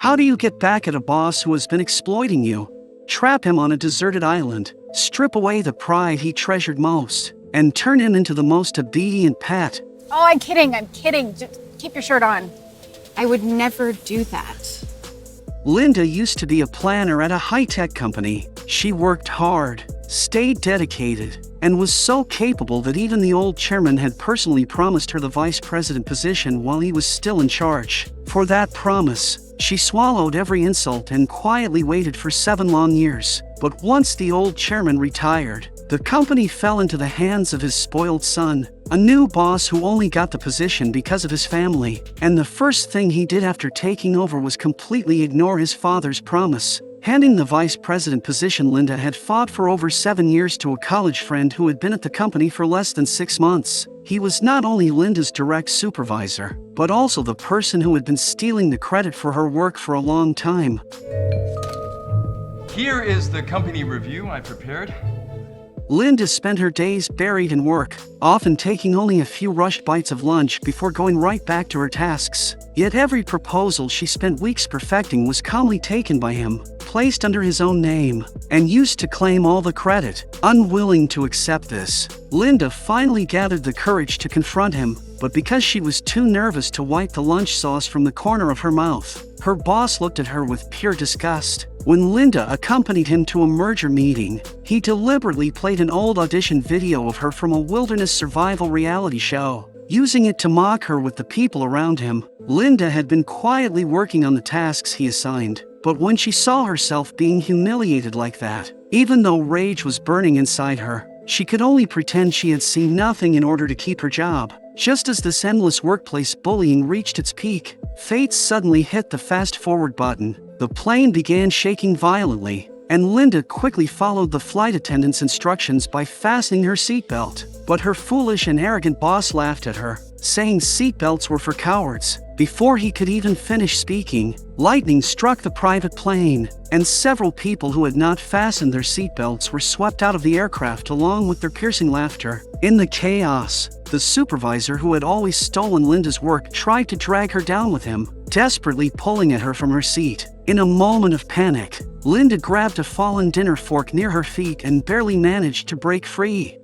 How do you get back at a boss who has been exploiting you? Trap him on a deserted island, strip away the pride he treasured most, and turn him into the most obedient pet. Oh, I'm kidding. Just keep your shirt on. I would never do that. Linda used to be a planner at a high-tech company. She worked hard, stayed dedicated, and was so capable that even the old chairman had personally promised her the vice president position while he was still in charge. For that promise, she swallowed every insult and quietly waited for 7 long years. But once the old chairman retired, the company fell into the hands of his spoiled son, a new boss who only got the position because of his family. And the first thing he did after taking over was completely ignore his father's promise, handing the vice president position Linda had fought for over 7 years to a college friend who had been at the company for less than 6 months. He was not only Linda's direct supervisor, but also the person who had been stealing the credit for her work for a long time. Here is the company review I prepared. Linda spent her days buried in work, often taking only a few rushed bites of lunch before going right back to her tasks. Yet every proposal she spent weeks perfecting was calmly taken by him, placed under his own name, and used to claim all the credit. Unwilling to accept this, Linda finally gathered the courage to confront him, but because she was too nervous to wipe the lunch sauce from the corner of her mouth, her boss looked at her with pure disgust. When Linda accompanied him to a merger meeting, he deliberately played an old audition video of her from a wilderness survival reality show, using it to mock her with the people around him. Linda had been quietly working on the tasks he assigned, but when she saw herself being humiliated like that, even though rage was burning inside her, she could only pretend she had seen nothing in order to keep her job. Just as this endless workplace bullying reached its peak, fate suddenly hit the fast-forward button. The plane began shaking violently, and Linda quickly followed the flight attendant's instructions by fastening her seatbelt. But her foolish and arrogant boss laughed at her, saying seatbelts were for cowards. Before he could even finish speaking, lightning struck the private plane, and several people who had not fastened their seatbelts were swept out of the aircraft along with their piercing laughter. In the chaos, the supervisor who had always stolen Linda's work tried to drag her down with him, desperately pulling at her from her seat. In a moment of panic, Linda grabbed a fallen dinner fork near her feet and barely managed to break free.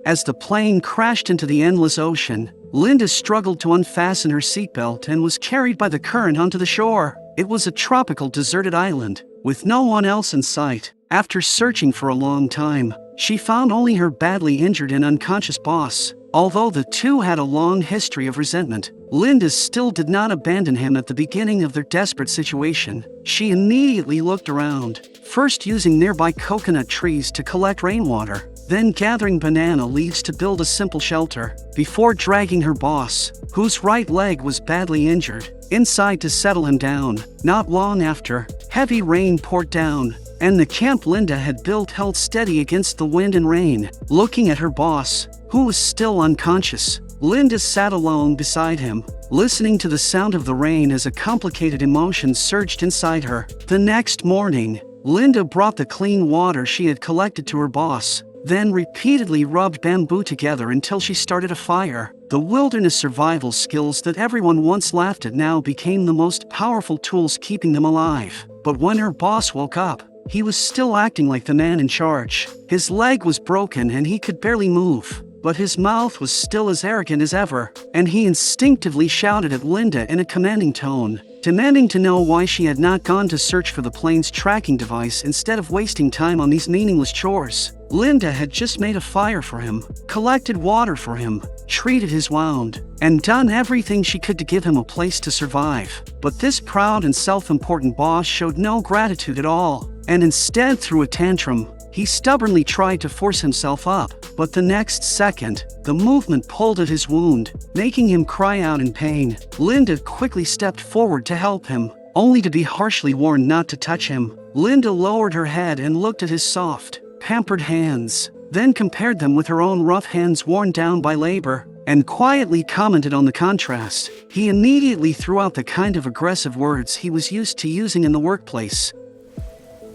As the plane crashed into the endless ocean, Linda struggled to unfasten her seatbelt and was carried by the current onto the shore. It was a tropical deserted island, with no one else in sight. After searching for a long time, she found only her badly injured and unconscious boss. Although the two had a long history of resentment, Linda still did not abandon him at the beginning of their desperate situation. She immediately looked around, first using nearby coconut trees to collect rainwater, then gathering banana leaves to build a simple shelter, before dragging her boss, whose right leg was badly injured, inside to settle him down. Not long after, heavy rain poured down, and the camp Linda had built held steady against the wind and rain. Looking at her boss, who was still unconscious, Linda sat alone beside him, listening to the sound of the rain as a complicated emotion surged inside her. The next morning, Linda brought the clean water she had collected to her boss, then repeatedly rubbed bamboo together until she started a fire. The wilderness survival skills that everyone once laughed at now became the most powerful tools keeping them alive. But when her boss woke up, he was still acting like the man in charge. His leg was broken and he could barely move, but his mouth was still as arrogant as ever, and he instinctively shouted at Linda in a commanding tone, demanding to know why she had not gone to search for the plane's tracking device instead of wasting time on these meaningless chores. Linda had just made a fire for him, collected water for him, treated his wound, and done everything she could to give him a place to survive. But this proud and self-important boss showed no gratitude at all, and instead threw a tantrum. He stubbornly tried to force himself up, but the next second, the movement pulled at his wound, making him cry out in pain. Linda quickly stepped forward to help him, only to be harshly warned not to touch him. Linda lowered her head and looked at his soft, pampered hands, then compared them with her own rough hands worn down by labor, and quietly commented on the contrast. He immediately threw out the kind of aggressive words he was used to using in the workplace.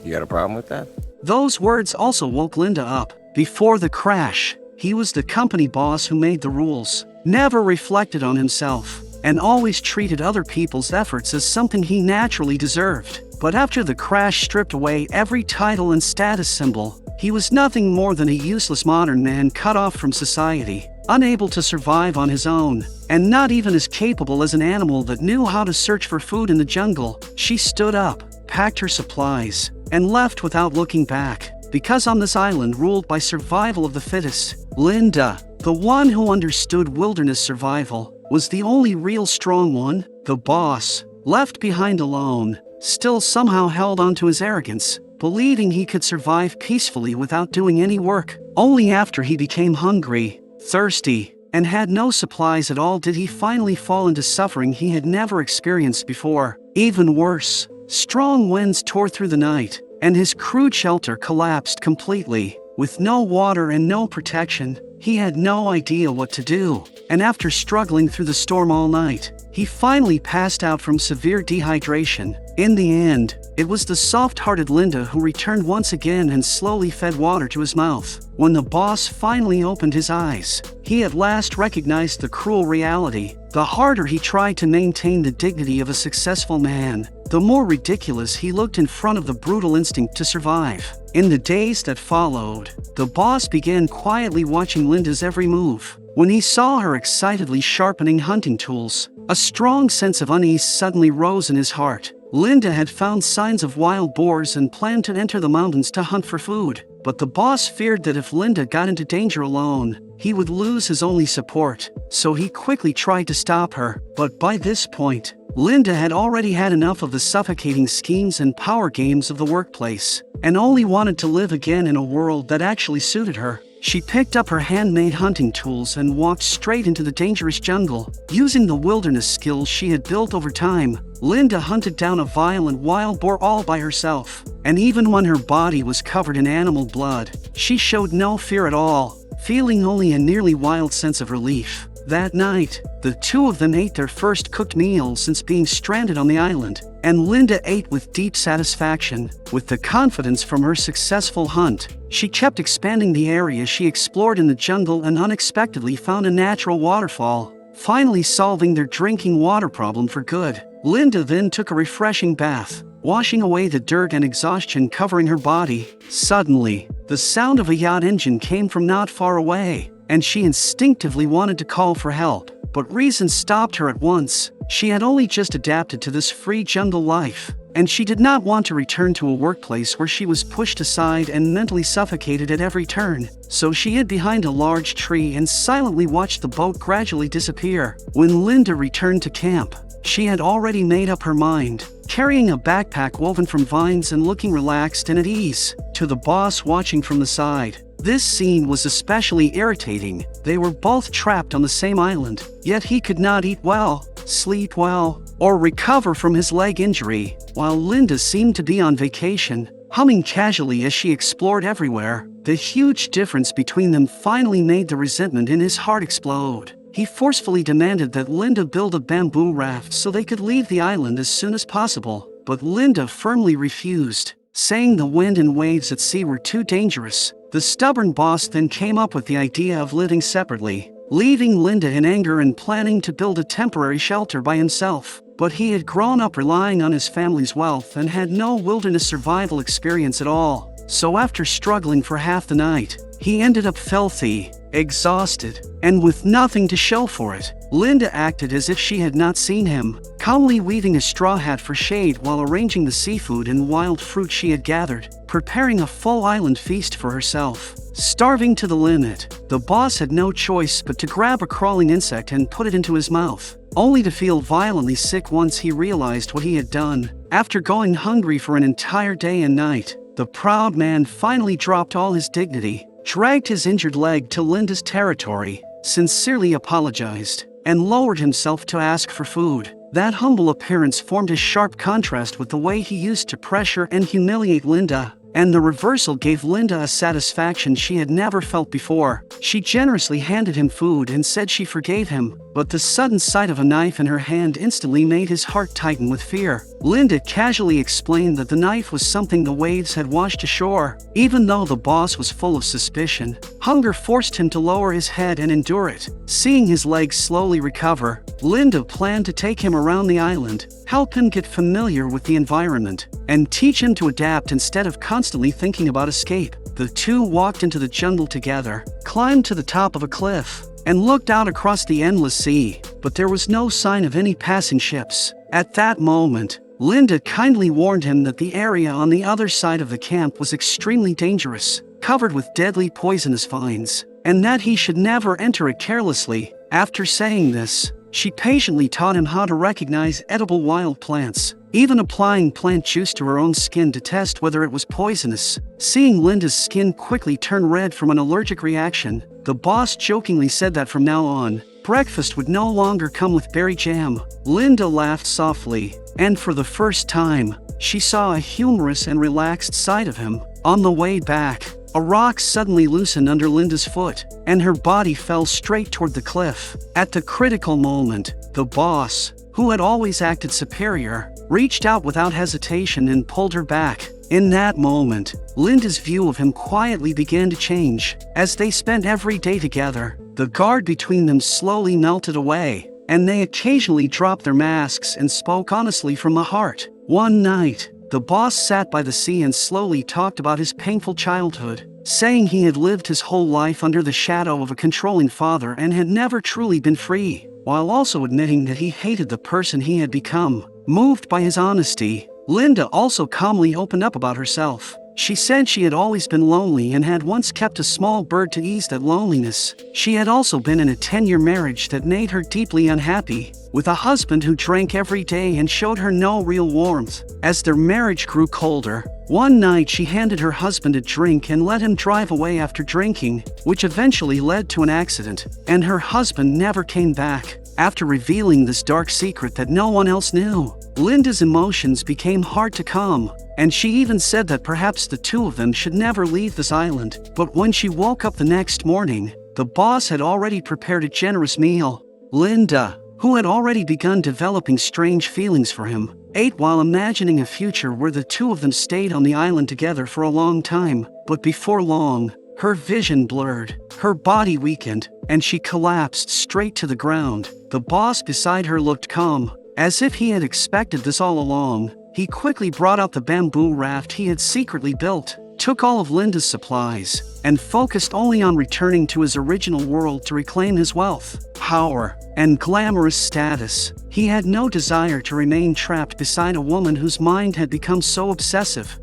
You got a problem with that? Those words also woke Linda up. Before the crash, he was the company boss who made the rules, never reflected on himself, and always treated other people's efforts as something he naturally deserved. But after the crash stripped away every title and status symbol, he was nothing more than a useless modern man cut off from society, unable to survive on his own, and not even as capable as an animal that knew how to search for food in the jungle. She stood up, packed her supplies, and left without looking back. Because on this island ruled by survival of the fittest, Linda, the one who understood wilderness survival, was the only real strong one. The boss, left behind alone, still somehow held on to his arrogance, believing he could survive peacefully without doing any work. Only after he became hungry, thirsty, and had no supplies at all did he finally fall into suffering he had never experienced before. Even worse, strong winds tore through the night, and his crude shelter collapsed completely. With no water and no protection, he had no idea what to do, and after struggling through the storm all night, he finally passed out from severe dehydration. In the end, it was the soft-hearted Linda who returned once again and slowly fed water to his mouth. When the boss finally opened his eyes, he at last recognized the cruel reality. The harder he tried to maintain the dignity of a successful man, the more ridiculous he looked in front of the brutal instinct to survive. In the days that followed, the boss began quietly watching Linda's every move. When he saw her excitedly sharpening hunting tools, a strong sense of unease suddenly rose in his heart. Linda had found signs of wild boars and planned to enter the mountains to hunt for food. But the boss feared that if Linda got into danger alone, he would lose his only support. So he quickly tried to stop her. But by this point, Linda had already had enough of the suffocating schemes and power games of the workplace, and only wanted to live again in a world that actually suited her. She picked up her handmade hunting tools and walked straight into the dangerous jungle. Using the wilderness skills she had built over time, Linda hunted down a violent wild boar all by herself. And even when her body was covered in animal blood, she showed no fear at all, feeling only a nearly wild sense of relief. That night, the two of them ate their first cooked meal since being stranded on the island, and Linda ate with deep satisfaction. With the confidence from her successful hunt, she kept expanding the area she explored in the jungle and unexpectedly found a natural waterfall, finally solving their drinking water problem for good. Linda then took a refreshing bath, washing away the dirt and exhaustion covering her body. Suddenly, the sound of a yacht engine came from not far away, and she instinctively wanted to call for help. But reason stopped her at once. She had only just adapted to this free jungle life, and she did not want to return to a workplace where she was pushed aside and mentally suffocated at every turn. So she hid behind a large tree and silently watched the boat gradually disappear. When Linda returned to camp, she had already made up her mind, carrying a backpack woven from vines and looking relaxed and at ease. To the boss watching from the side, this scene was especially irritating. They were both trapped on the same island, yet he could not eat well, sleep well, or recover from his leg injury, while Linda seemed to be on vacation, humming casually as she explored everywhere. The huge difference between them finally made the resentment in his heart explode. He forcefully demanded that Linda build a bamboo raft so they could leave the island as soon as possible, but Linda firmly refused, saying the wind and waves at sea were too dangerous. The stubborn boss then came up with the idea of living separately, leaving Linda in anger and planning to build a temporary shelter by himself. But he had grown up relying on his family's wealth and had no wilderness survival experience at all. So after struggling for half the night, he ended up filthy, exhausted, and with nothing to show for it. Linda acted as if she had not seen him, calmly weaving a straw hat for shade while arranging the seafood and wild fruit she had gathered, preparing a full island feast for herself. Starving to the limit, the boss had no choice but to grab a crawling insect and put it into his mouth, only to feel violently sick once he realized what he had done. After going hungry for an entire day and night, the proud man finally dropped all his dignity, dragged his injured leg to Linda's territory, sincerely apologized, and lowered himself to ask for food. That humble appearance formed a sharp contrast with the way he used to pressure and humiliate Linda, and the reversal gave Linda a satisfaction she had never felt before. She generously handed him food and said she forgave him, but the sudden sight of a knife in her hand instantly made his heart tighten with fear. Linda casually explained that the knife was something the waves had washed ashore. Even though the boss was full of suspicion, hunger forced him to lower his head and endure it. Seeing his legs slowly recover, Linda planned to take him around the island, help him get familiar with the environment, and teach him to adapt instead of constantly thinking about escape. The two walked into the jungle together, climbed to the top of a cliff, and looked out across the endless sea, but there was no sign of any passing ships. At that moment, Linda kindly warned him that the area on the other side of the camp was extremely dangerous, covered with deadly poisonous vines, and that he should never enter it carelessly. After saying this, she patiently taught him how to recognize edible wild plants, even applying plant juice to her own skin to test whether it was poisonous. Seeing Linda's skin quickly turn red from an allergic reaction, the boss jokingly said that from now on, breakfast would no longer come with berry jam. Linda laughed softly, and for the first time, she saw a humorous and relaxed side of him. On the way back, a rock suddenly loosened under Linda's foot, and her body fell straight toward the cliff. At the critical moment, the boss, who had always acted superior, reached out without hesitation and pulled her back. In that moment, Linda's view of him quietly began to change. As they spent every day together, the guard between them slowly melted away, and they occasionally dropped their masks and spoke honestly from the heart. One night, the boss sat by the sea and slowly talked about his painful childhood, saying he had lived his whole life under the shadow of a controlling father and had never truly been free, while also admitting that he hated the person he had become. Moved by his honesty, Linda also calmly opened up about herself. She said she had always been lonely and had once kept a small bird to ease that loneliness. She had also been in a 10-year marriage that made her deeply unhappy, with a husband who drank every day and showed her no real warmth. As their marriage grew colder, one night she handed her husband a drink and let him drive away after drinking, which eventually led to an accident, and her husband never came back. After revealing this dark secret that no one else knew, Linda's emotions became hard to calm, and she even said that perhaps the two of them should never leave this island. But when she woke up the next morning, the boss had already prepared a generous meal. Linda, who had already begun developing strange feelings for him, ate while imagining a future where the two of them stayed on the island together for a long time. But before long, her vision blurred, her body weakened, and she collapsed straight to the ground. The boss beside her looked calm, as if he had expected this all along. He quickly brought out the bamboo raft he had secretly built, took all of Linda's supplies, and focused only on returning to his original world to reclaim his wealth, power, and glamorous status. He had no desire to remain trapped beside a woman whose mind had become so obsessive.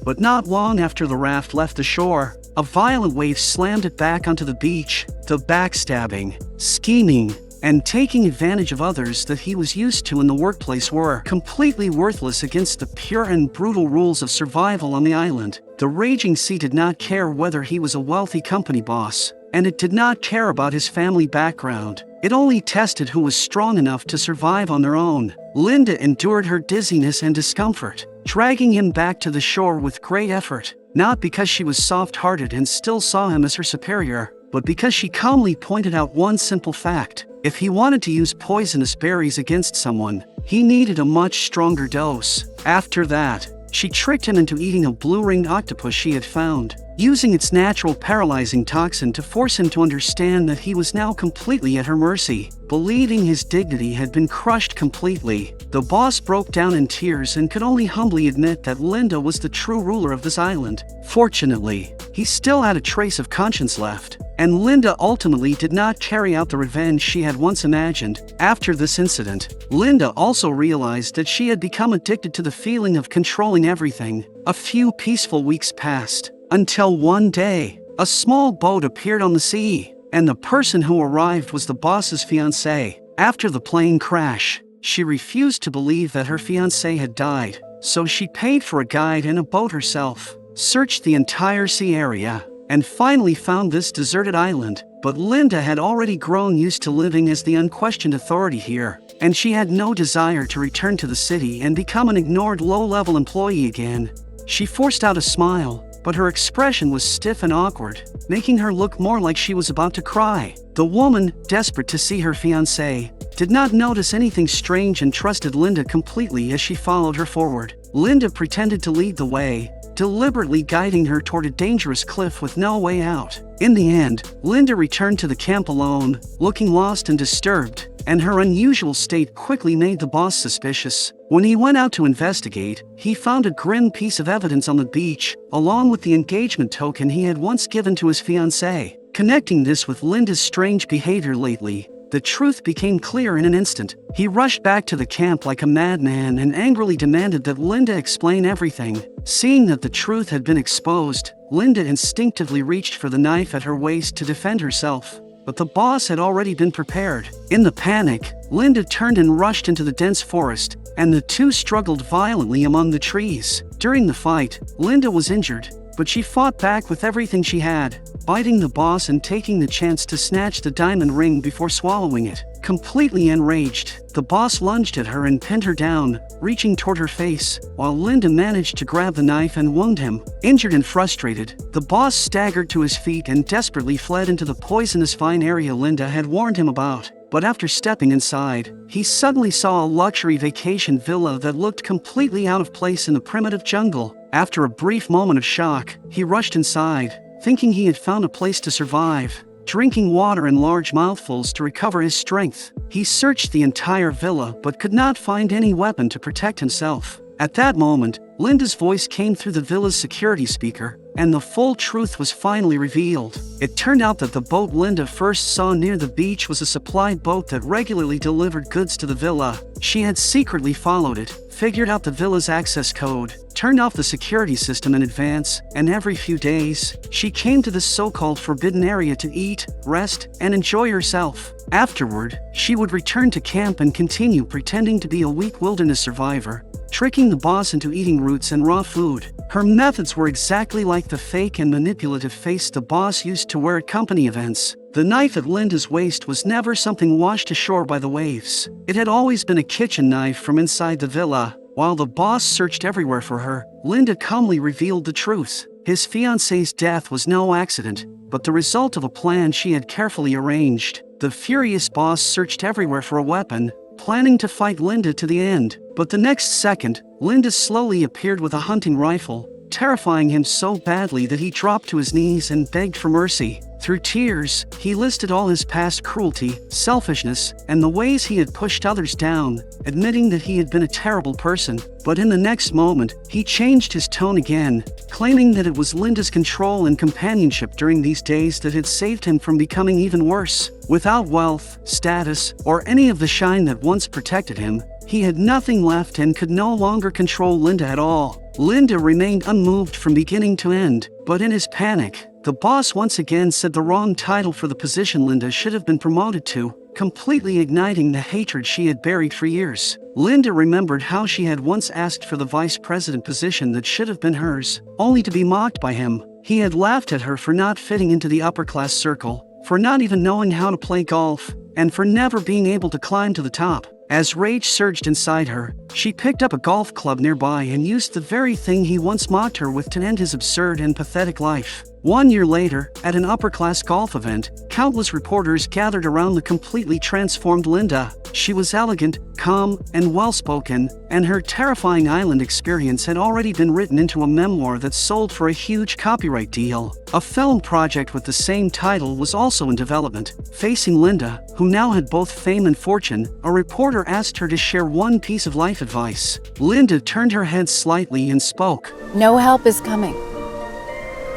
But not long after the raft left the shore, a violent wave slammed it back onto the beach. The backstabbing, scheming, and taking advantage of others that he was used to in the workplace were completely worthless against the pure and brutal rules of survival on the island. The raging sea did not care whether he was a wealthy company boss, and it did not care about his family background. It only tested who was strong enough to survive on their own. Linda endured her dizziness and discomfort, dragging him back to the shore with great effort, not because she was soft-hearted and still saw him as her superior, but because she calmly pointed out one simple fact. If he wanted to use poisonous berries against someone, he needed a much stronger dose. After that, she tricked him into eating a blue-ringed octopus she had found, using its natural paralyzing toxin to force him to understand that he was now completely at her mercy. Believing his dignity had been crushed completely, the boss broke down in tears and could only humbly admit that Linda was the true ruler of this island. Fortunately, he still had a trace of conscience left, and Linda ultimately did not carry out the revenge she had once imagined. After this incident, Linda also realized that she had become addicted to the feeling of controlling everything. A few peaceful weeks passed, until one day, a small boat appeared on the sea, and the person who arrived was the boss's fiancé. After the plane crash, she refused to believe that her fiancé had died, so she paid for a guide and a boat herself, searched the entire sea area, and finally found this deserted island. But Linda had already grown used to living as the unquestioned authority here. and she had no desire to return to the city and become an ignored low-level employee again. She forced out a smile, but her expression was stiff and awkward, making her look more like she was about to cry. The woman, desperate to see her fiancé, did not notice anything strange and trusted Linda completely as she followed her forward. Linda pretended to lead the way, deliberately guiding her toward a dangerous cliff with no way out. In the end, Linda returned to the camp alone, looking lost and disturbed, and her unusual state quickly made the boss suspicious. When he went out to investigate, he found a grim piece of evidence on the beach, along with the engagement token he had once given to his fiancée. Connecting this with Linda's strange behavior lately, the truth became clear in an instant. He rushed back to the camp like a madman and angrily demanded that Linda explain everything. Seeing that the truth had been exposed, Linda instinctively reached for the knife at her waist to defend herself. But the boss had already been prepared. In the panic, Linda turned and rushed into the dense forest, and the two struggled violently among the trees. During the fight, Linda was injured, but she fought back with everything she had, biting the boss and taking the chance to snatch the diamond ring before swallowing it. Completely enraged, the boss lunged at her and pinned her down, reaching toward her face, while Linda managed to grab the knife and wound him. Injured and frustrated, the boss staggered to his feet and desperately fled into the poisonous vine area Linda had warned him about. But after stepping inside, he suddenly saw a luxury vacation villa that looked completely out of place in the primitive jungle. After a brief moment of shock, he rushed inside, thinking he had found a place to survive, drinking water in large mouthfuls to recover his strength. He searched the entire villa but could not find any weapon to protect himself. At that moment, Linda's voice came through the villa's security speaker, and the full truth was finally revealed. It turned out that the boat Linda first saw near the beach was a supply boat that regularly delivered goods to the villa. She had secretly followed it, figured out the villa's access code, turned off the security system in advance, and every few days, she came to this so-called forbidden area to eat, rest, and enjoy herself. Afterward, she would return to camp and continue pretending to be a weak wilderness survivor, tricking the boss into eating roots and raw food. Her methods were exactly like the fake and manipulative face the boss used to wear at company events. The knife at Linda's waist was never something washed ashore by the waves. It had always been a kitchen knife from inside the villa. While the boss searched everywhere for her, Linda calmly revealed the truth. His fiancée's death was no accident, but the result of a plan she had carefully arranged. The furious boss searched everywhere for a weapon, planning to fight Linda to the end. But the next second, Linda slowly appeared with a hunting rifle, terrifying him so badly that he dropped to his knees and begged for mercy. Through tears, he listed all his past cruelty, selfishness, and the ways he had pushed others down, admitting that he had been a terrible person. But in the next moment, he changed his tone again, claiming that it was Linda's control and companionship during these days that had saved him from becoming even worse. Without wealth, status, or any of the shine that once protected him, he had nothing left and could no longer control Linda at all. Linda remained unmoved from beginning to end, but in his panic, the boss once again said the wrong title for the position Linda should have been promoted to, completely igniting the hatred she had buried for years. Linda remembered how she had once asked for the vice president position that should have been hers, only to be mocked by him. He had laughed at her for not fitting into the upper-class circle, for not even knowing how to play golf, and for never being able to climb to the top. As rage surged inside her, she picked up a golf club nearby and used the very thing he once mocked her with to end his absurd and pathetic life. 1 year later, at an upper-class golf event, countless reporters gathered around the completely transformed Linda. She was elegant, calm, and well-spoken, and her terrifying island experience had already been written into a memoir that sold for a huge copyright deal. A film project with the same title was also in development. Facing Linda, who now had both fame and fortune, a reporter asked her to share one piece of life advice. Linda turned her head slightly and spoke. No help is coming,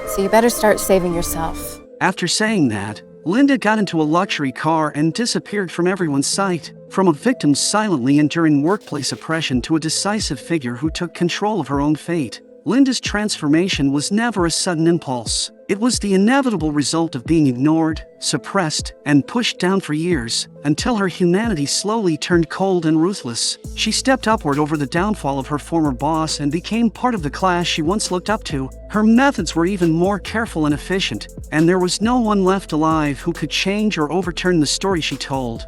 so you better start saving yourself. After saying that, Linda got into a luxury car and disappeared from everyone's sight. From a victim silently enduring workplace oppression to a decisive figure who took control of her own fate, Linda's transformation was never a sudden impulse. It was the inevitable result of being ignored, suppressed, and pushed down for years, until her humanity slowly turned cold and ruthless. She stepped upward over the downfall of her former boss and became part of the class she once looked up to. Her methods were even more careful and efficient, and there was no one left alive who could change or overturn the story she told.